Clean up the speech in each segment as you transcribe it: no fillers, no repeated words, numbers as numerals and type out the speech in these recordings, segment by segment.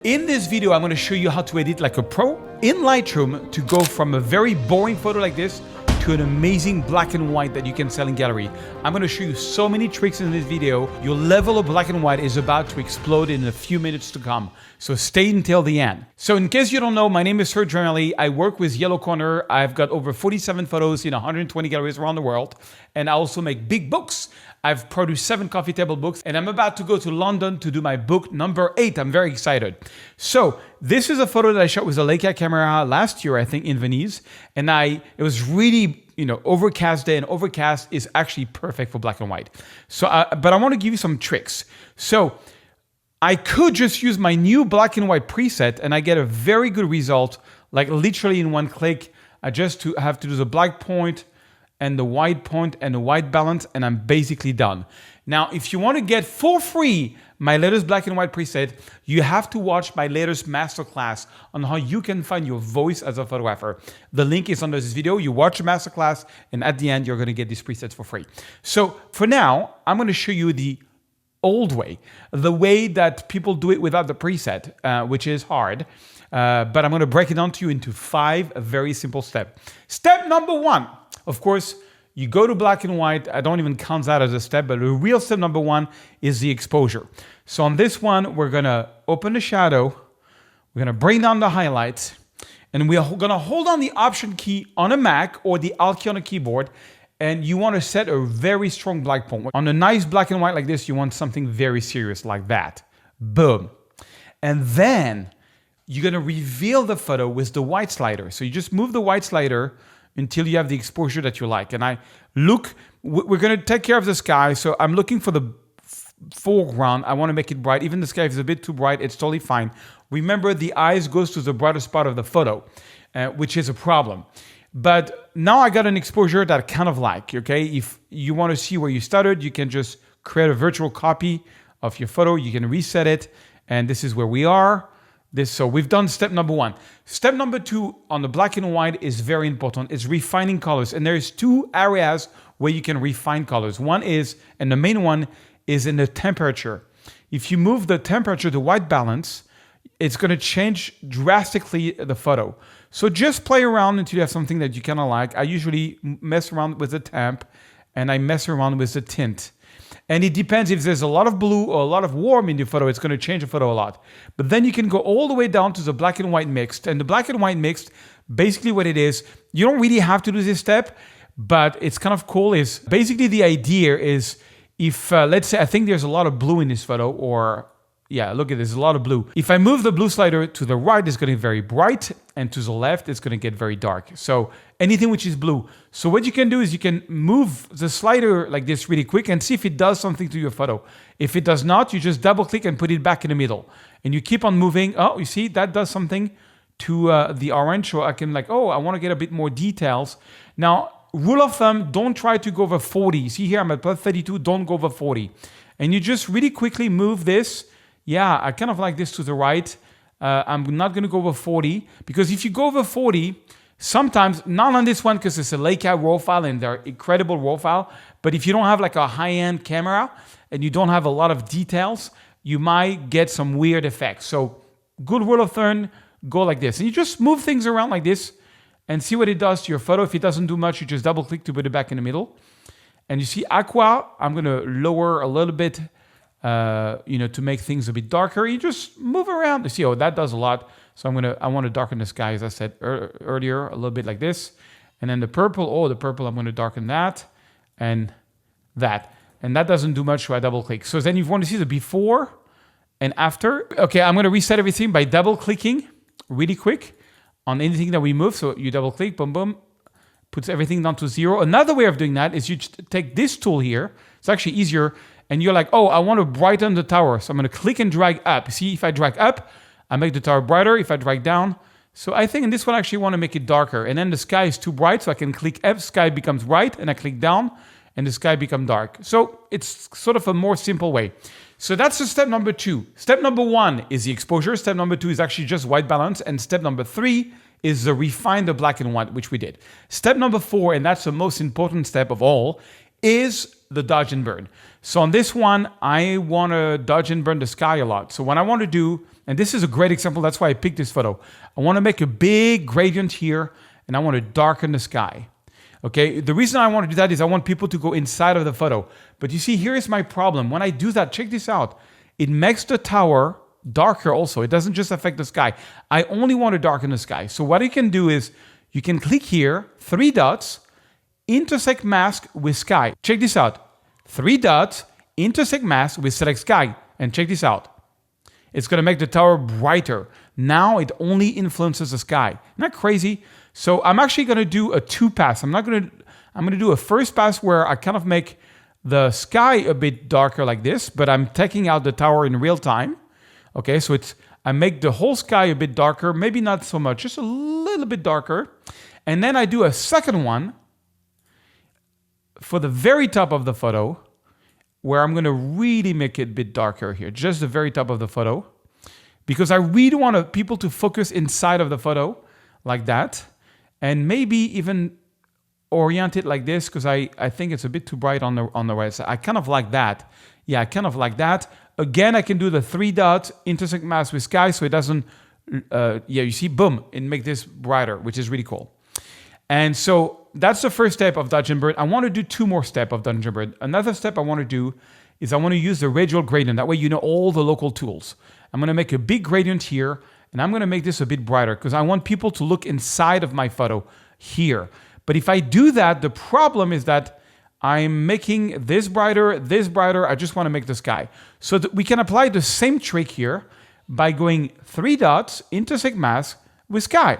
In this video, I'm going to show you how to edit like a pro in Lightroom to go from a very boring photo like this to an amazing black and white that you can sell in gallery. I'm going to show you so many tricks in this video. Your level of black and white is about to explode in a few minutes to come. So stay until the end. So in case you don't know, my name is Serge Ramelli. I work with Yellow Corner. I've got over 47 photos in 120 galleries around the world. And I also make big books. I've produced 7 coffee table books, and I'm about to go to London to do my book number 8. I'm very excited. So this is a photo that I shot with a Leica camera last year, I think, in Venice. And it was really, overcast day, and overcast is actually perfect for black and white. So, but I want to give you some tricks. So I could just use my new black and white preset, and I get a very good result, like literally in one click. I just have to do the black point, and the white point and the white balance, and I'm basically done. Now, if you want to get for free my latest black and white preset, you have to watch my latest masterclass on how you can find your voice as a photographer. The link is under this video. You watch the masterclass, and at the end, you're going to get these presets for free. So for now, I'm going to show you the old way, the way that people do it without the preset, which is hard. But I'm going to break it down to you into 5 very simple steps. Step number 1. Of course, you go to black and white. I don't even count that as a step, but the real step number 1 is the exposure. So on this one, we're going to open the shadow. We're going to bring down the highlights, and we're going to hold on the Option key on a Mac or the Alt key on a keyboard, and you want to set a very strong black point. On a nice black and white like this, you want something very serious like that. Boom. And then you're going to reveal the photo with the white slider. So you just move the white slider until you have the exposure that you like. And we're going to take care of the sky. So I'm looking for the foreground. I want to make it bright. Even the sky is a bit too bright. It's totally fine. Remember, the eyes goes to the brightest part of the photo, which is a problem. But now I got an exposure that I kind of like, okay? If you want to see where you started, you can just create a virtual copy of your photo. You can reset it. And this is where we are. So we've done step number 1. Step number 2 on the black and white is very important. It's refining colors. And there's 2 areas where you can refine colors. One is, and the main one is in the temperature. If you move the temperature to white balance, it's going to change drastically the photo. So just play around until you have something that you kind of like. I usually mess around with the temp, and I mess around with the tint. And it depends if there's a lot of blue or a lot of warm in the photo, it's going to change the photo a lot. But then you can go all the way down to the black and white mixed. And the black and white mixed, basically what it is, you don't really have to do this step, but it's kind of cool. Is basically the idea is if, let's say, I think there's a lot of blue in this photo, or yeah, look at this, a lot of blue. If I move the blue slider to the right, it's going to get very bright, and to the left, it's going to get very dark. So anything which is blue. So what you can do is you can move the slider like this really quick and see if it does something to your photo. If it does not, you just double click and put it back in the middle. And you keep on moving. Oh, you see, that does something to the orange. So I can I want to get a bit more details. Now, rule of thumb, don't try to go over 40. See here, I'm at +32, don't go over 40. And you just really quickly move this. Yeah, I kind of like this to the right. I'm not going to go over 40, because if you go over 40, sometimes, not on this one because it's a Leica RAW file and they're incredible RAW file, but if you don't have like a high-end camera and you don't have a lot of details, you might get some weird effects. So good rule of thumb, go like this. And you just move things around like this and see what it does to your photo. If it doesn't do much, you just double click to put it back in the middle. And you see aqua, I'm going to lower a little bit, to make things a bit darker. You just move around. You see, that does a lot. So I want to darken the sky, as I said earlier, a little bit like this. And then the purple, I'm going to darken that and that. And that doesn't do much, so I double click. So then you want to see the before and after. Okay, I'm going to reset everything by double clicking really quick on anything that we move. So you double click, boom, boom, puts everything down to 0. Another way of doing that is you take this tool here. It's actually easier. And you're like, oh, I want to brighten the tower. So I'm going to click and drag up. See, if I drag up, I make the tower brighter. If I drag down, so I think in this one, I actually want to make it darker. And then the sky is too bright, so I can click up, sky becomes bright, and I click down, and the sky becomes dark. So it's sort of a more simple way. So that's the step number 2. Step number 1 is the exposure. Step number 2 is actually just white balance. And step number 3 is the refine the black and white, which we did. Step number 4, and that's the most important step of all, is the dodge and burn. So on this one, I want to dodge and burn the sky a lot. So what I want to do, And this is a great example. That's why I picked this photo. I want to make a big gradient here, and I want to darken the sky. Okay, the reason I want to do that is I want people to go inside of the photo. But you see, here is my problem. When I do that, check this out. It makes the tower darker also. It doesn't just affect the sky. I only want to darken the sky. So what you can do is you can click here, 3 dots, intersect mask with sky. Check this out. 3 dots, intersect mask with select sky. And check this out. It's going to make the tower brighter. Now it only influences the sky. Isn't that crazy? So I'm actually going to do a 2 pass. I'm going to do a first pass where I kind of make the sky a bit darker like this, but I'm taking out the tower in real time. Okay, so I make the whole sky a bit darker, maybe not so much, just a little bit darker. And then I do a second one for the very top of the photo, where I'm going to really make it a bit darker here, just the very top of the photo, because I really want people to focus inside of the photo like that, and maybe even orient it like this, because I think it's a bit too bright on the right side. I kind of like that. Yeah, I kind of like that. Again, I can do the 3 dots, intersect mask with sky, so it doesn't, you see, boom, it makes this brighter, which is really cool. And so that's the first step of Dodge and Burn. I want to do 2 more steps of Dodge and Burn. Another step I want to do is I want to use the radial gradient. That way you know all the local tools. I'm going to make a big gradient here, and I'm going to make this a bit brighter because I want people to look inside of my photo here. But if I do that, the problem is that I'm making this brighter, I just want to make the sky. So that we can apply the same trick here by going 3 dots, intersect mask with sky.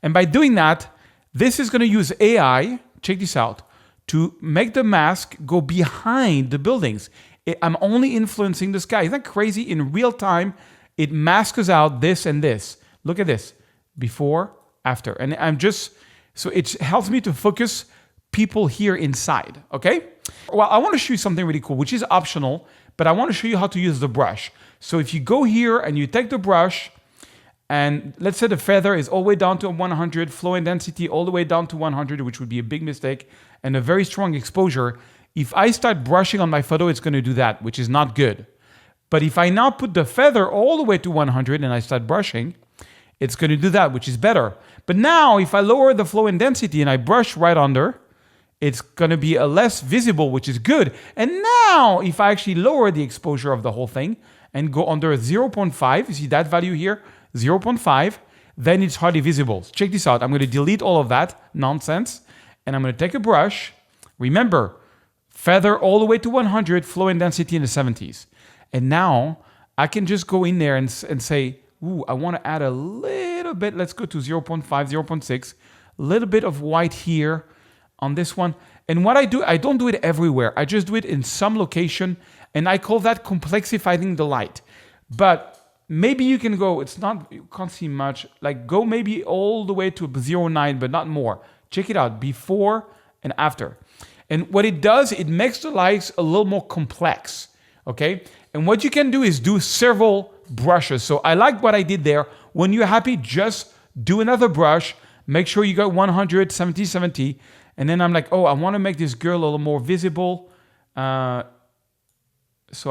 And by doing that, this is going to use AI, check this out, to make the mask go behind the buildings. I'm only influencing the sky. Isn't that crazy? In real time, it masks out this and this. Look at this, before, after. And so it helps me to focus people here inside, okay? Well, I want to show you something really cool, which is optional, but I want to show you how to use the brush. So if you go here and you take the brush, and let's say the feather is all the way down to 100, flow and density all the way down to 100, which would be a big mistake, and a very strong exposure. If I start brushing on my photo, it's going to do that, which is not good. But if I now put the feather all the way to 100 and I start brushing, it's going to do that, which is better. But now, if I lower the flow and density and I brush right under, it's going to be a less visible, which is good. And now, if I actually lower the exposure of the whole thing and go under 0.5, you see that value here, 0.5, then it's hardly visible. Check this out. I'm going to delete all of that nonsense, and I'm going to take a brush. Remember, feather all the way to 100, flow and density in the 70s. And now, I can just go in there and say, ooh, I want to add a little bit. Let's go to 0.5, 0.6, a little bit of white here on this one. And what I do, I don't do it everywhere. I just do it in some location, and I call that complexifying the light. But maybe you can go, you can't see much, like go maybe all the way to 0.9, but not more. Check it out, before and after. And what it does, it makes the lights a little more complex, okay? And what you can do is do several brushes. So I like what I did there. When you're happy, just do another brush. Make sure you got 100, 70, 70. And then I'm like, oh, I want to make this girl a little more visible. So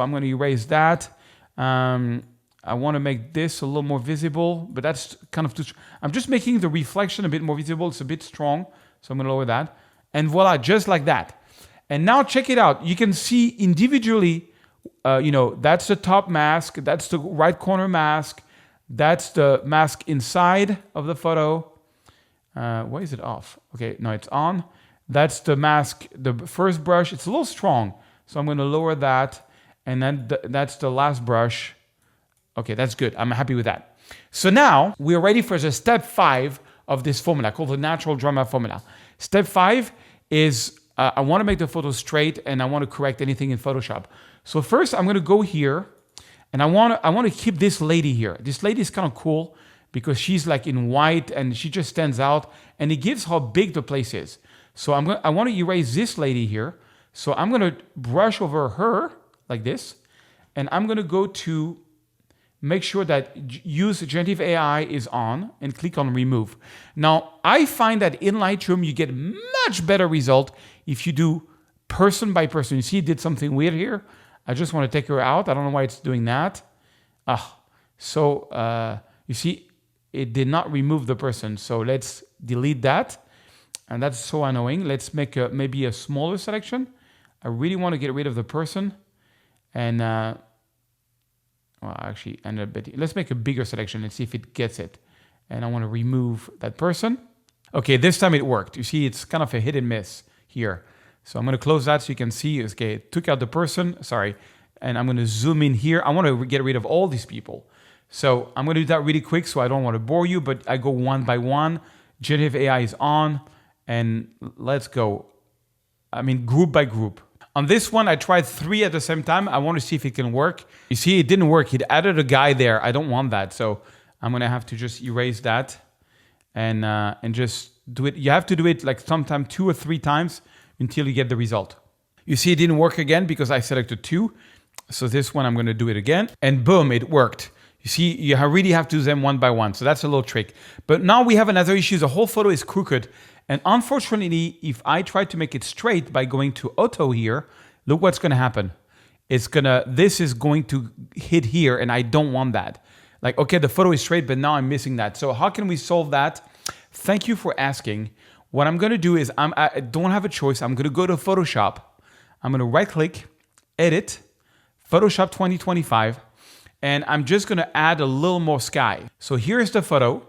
I'm going to erase that. I want to make this a little more visible, but that's kind of too... I'm just making the reflection a bit more visible. It's a bit strong, so I'm going to lower that. And voila, just like that. And now check it out. You can see individually, that's the top mask, that's the right corner mask, that's the mask inside of the photo. Why is it off? Okay, no, it's on. That's the mask, the first brush. It's a little strong, so I'm going to lower that. And then that's the last brush. Okay, that's good. I'm happy with that. So now we're ready for the step 5 of this formula called the natural drama formula. Step 5 is I want to make the photo straight and I want to correct anything in Photoshop. So first I'm going to go here and I want to keep this lady here. This lady is kind of cool because she's like in white and she just stands out and it gives how big the place is. So I want to erase this lady here. So I'm going to brush over her like this and I'm going to go to make sure that use generative AI is on and click on remove. Now, I find that in Lightroom, you get much better result if you do person by person. You see, it did something weird here. I just want to take her out. I don't know why it's doing that. So you see, it did not remove the person. So let's delete that. And that's so annoying. Let's make maybe a smaller selection. I really want to get rid of the person. And well, actually, let's make a bigger selection and see if it gets it. And I want to remove that person. Okay, this time it worked. You see, it's kind of a hit and miss here. So I'm going to close that so you can see, okay, it took out the person, sorry. And I'm going to zoom in here. I want to get rid of all these people. So I'm going to do that really quick so I don't want to bore you, but I go one by one. Generative AI is on, and let's go. I mean, group by group. On this one, I tried 3 at the same time. I want to see if it can work. You see, it didn't work. It added a guy there. I don't want that. So I'm going to have to just erase that and just do it. You have to do it like sometime 2 or 3 times until you get the result. You see, it didn't work again because I selected 2. So this one, I'm going to do it again. And boom, it worked. You see, you really have to do them one by one. So that's a little trick. But now we have another issue. The whole photo is crooked. And unfortunately, if I try to make it straight by going to auto here, look what's going to happen. This is going to hit here, and I don't want that. Like, okay, the photo is straight, but now I'm missing that. So how can we solve that? Thank you for asking. What I'm going to do is I don't have a choice. I'm going to go to Photoshop. I'm going to right click, edit, Photoshop 2025. And I'm just going to add a little more sky. So here's the photo.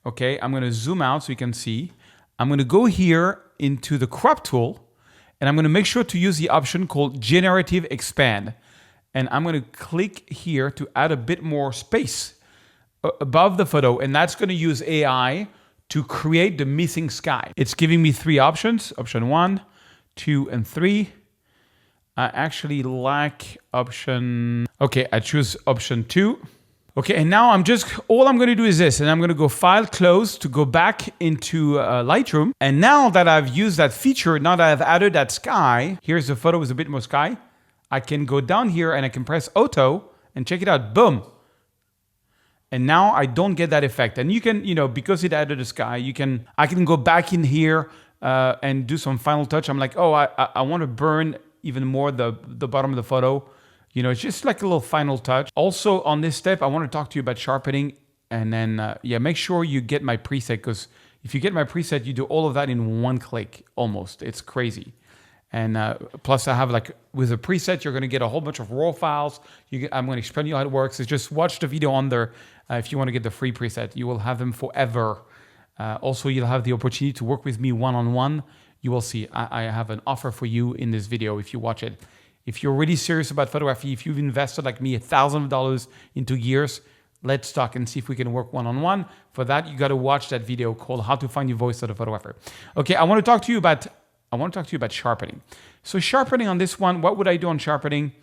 Okay, I'm going to zoom out so you can see. I'm going to go here into the crop tool, and I'm going to make sure to use the option called Generative Expand. And I'm going to click here to add a bit more space above the photo, and that's going to use AI to create the missing sky. It's giving me 3 options, option 1, 2, and 3. I actually like option, okay, I choose option 2. Okay, and now all I'm going to do is this, and I'm going to go File, Close to go back into Lightroom. And now that I've used that feature, now that I've added that sky, here's the photo with a bit more sky. I can go down here and I can press Auto and check it out, boom. And now I don't get that effect. And you can, because it added a sky, I can go back in here and do some final touch. I'm like, oh, I want to burn even more the bottom of the photo. It's just like a little final touch. Also on this step, I want to talk to you about sharpening, and then make sure you get my preset, because if you get my preset, you do all of that in one click almost. It's crazy. And plus I have with a preset, you're going to get a whole bunch of raw files. I'm going to explain you how it works. It's just watch the video on there if you want to get the free preset. You will have them forever. Also, you'll have the opportunity to work with me one-on-one. You will see, I have an offer for you in this video if you watch it. If you're really serious about photography, if you've invested like me $1,000 into years, let's talk and see if we can work one-on-one. For that, you got to watch that video called How to Find Your Voice as a Photographer. Okay, I want to talk to you about sharpening. So sharpening on this one, what would I do on sharpening?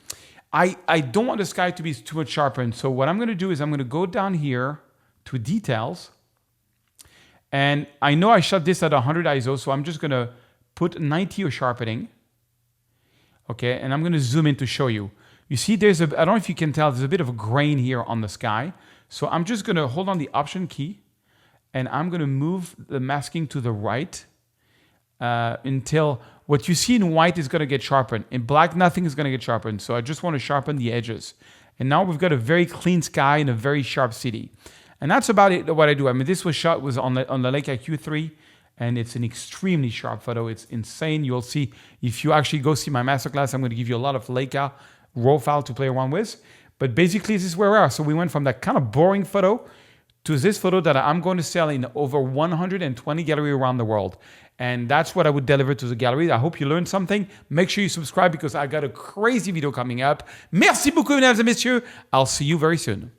I don't want the sky to be too much sharpened. So what I'm going to do is I'm going to go down here to Details. And I know I shot this at 100 ISO, so I'm just going to put 90 of sharpening. Okay, and I'm going to zoom in to show you. You see, I don't know if you can tell, there's a bit of a grain here on the sky. So I'm just going to hold on the Option key, and I'm going to move the masking to the right until what you see in white is going to get sharpened. In black, nothing is going to get sharpened. So I just want to sharpen the edges. And now we've got a very clean sky and a very sharp city. And that's about it, what I do. I mean, this was shot on the Leica Q3. And it's an extremely sharp photo. It's insane. You'll see, if you actually go see my masterclass, I'm going to give you a lot of Leica raw file to play around with. But basically, this is where we are. So we went from that kind of boring photo to this photo that I'm going to sell in over 120 galleries around the world. And that's what I would deliver to the gallery. I hope you learned something. Make sure you subscribe because I got a crazy video coming up. Merci beaucoup, mesdames et messieurs. I'll see you very soon.